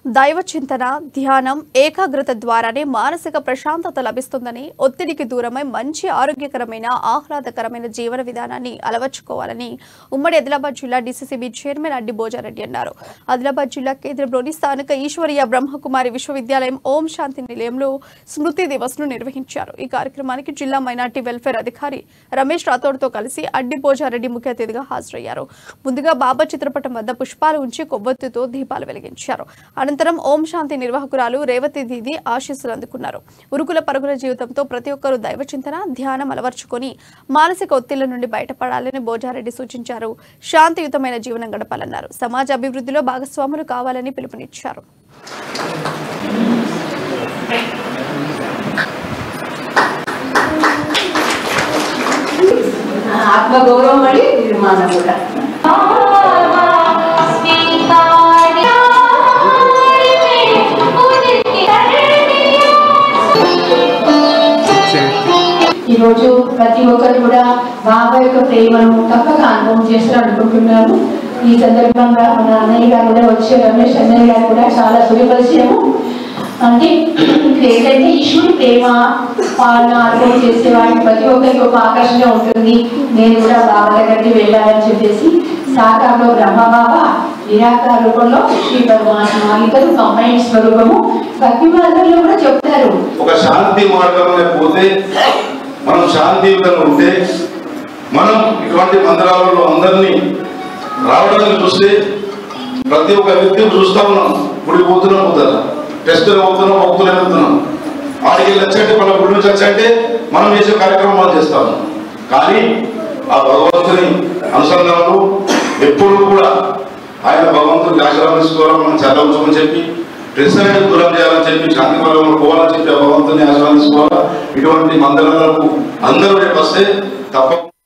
దైవ చింతన, ధ్యానం, ఏకాగ్రత ద్వారానే మానసిక ప్రశాంతత లభిస్తుందని, ఒత్తిడికి దూరమై మంచి ఆరోగ్యకరమైన ఆహ్లాదకరమైన జీవన విధానాన్ని అలవర్చుకోవాలని ఉమ్మడి ఆదిలాబాద్ జిల్లా డీసీసీబీ చైర్మన్ అడ్డి భోజారెడ్డి అన్నారు. ఆదిలాబాద్ జిల్లా కేంద్రంలోని స్థానిక ఈశ్వరీయ బ్రహ్మకుమారి విశ్వవిద్యాలయం ఓం శాంతి నిలయంలో స్మృతి దివస్ ను నిర్వహించారు. ఈ కార్యక్రమానికి జిల్లా మైనార్టీ వెల్ఫేర్ అధికారి రమేష్ రాథోడ్తో కలిసి అడ్డి భోజారెడ్డి ముఖ్య అతిథిగా హాజరయ్యారు. ముందుగా బాబా చిత్రపటం వద్ద పుష్పాలు ఉంచి కొవ్వొత్తితో దీపాలు వెలిగించారు. అనంతరం ఓం శాంతి నిర్వాహకురాలు రేవతి దీది ఆశీస్సులు అందుకున్నారు. ఉరుకుల పరుగుల జీవితంతో ప్రతి ఒక్కరూ దైవ చింతన, ధ్యానం అలవర్చుకొని మానసిక ఒత్తిళ్ల నుండి బయటపడాలని భోజారెడ్డి సూచించారు. శాంతియుతమైన జీవనం గడపాలన్నారు. సమాజ అభివృద్ధిలో భాగస్వాములు కావాలని పిలుపునిచ్చారు. ఆత్మగౌరవం అని నిర్మాణం కూడా ఈరోజు ప్రతి ఒక్కరు కూడా బాబా యొక్క ప్రేమను తప్పక అనుభవం చేస్తారు అనుకుంటున్నాను. ఈ సందర్భంగా మన అన్నయ్య గారు కూడా వచ్చే రమేష్ అన్నయ్య గారు కూడా చాలా సులభపరిచయము. అంటే ఏంటంటే ఈశ్వరుడు ప్రేమ పాలన అనుభవం చేసే వాడికి ప్రతి ఒక్కరికి ఒక ఆకర్షణ ఉంటుంది. నేను కూడా బాబా దగ్గరికి వెళ్ళాలని చెప్పేసి సాకారంలో బ్రహ్మ బాబా, నిరాకార రూపంలో శ్రీ పరమాత్మ, ఇద్దరు కంబైన్ స్వరూపము భక్తి మార్గంలో కూడా చెప్తారు. ఒక శాంతి మార్గంలో పోతే, మనం శాంతియుతంగా ఉంటే, మనం ఇటువంటి మందిరాలలో అందరినీ రావడానికి చూస్తే ప్రతి ఒక్క వ్యక్తిని చూస్తా ఉన్నాం. గుడి పోతున్నాం, పోతారా టెస్టులు అవుతున్నాం, భక్తులు వెళ్తున్నాం. ఆడికి వచ్చంటే మన గుడి నుంచి వచ్చంటే మనం చేసే కార్యక్రమం మనం చేస్తాము. కానీ ఆ భగవంతుని అనుసంధానంలో ఎప్పుడు కూడా ఆయన భగవంతుని ఆశీర్వాదం తీసుకోవాలని మనం చదవచ్చమని చెప్పి, డ్రెస్ అనేది దూరం చేయాలని చెప్పి, శాంతి మార్గంలో పోవాలని చెప్పి ఆ భగవంతుని ఆశీర్వాదం తీసుకోవాలా. ఇటువంటి మందిరాలకు అందరూ రేపు వస్తే తప్ప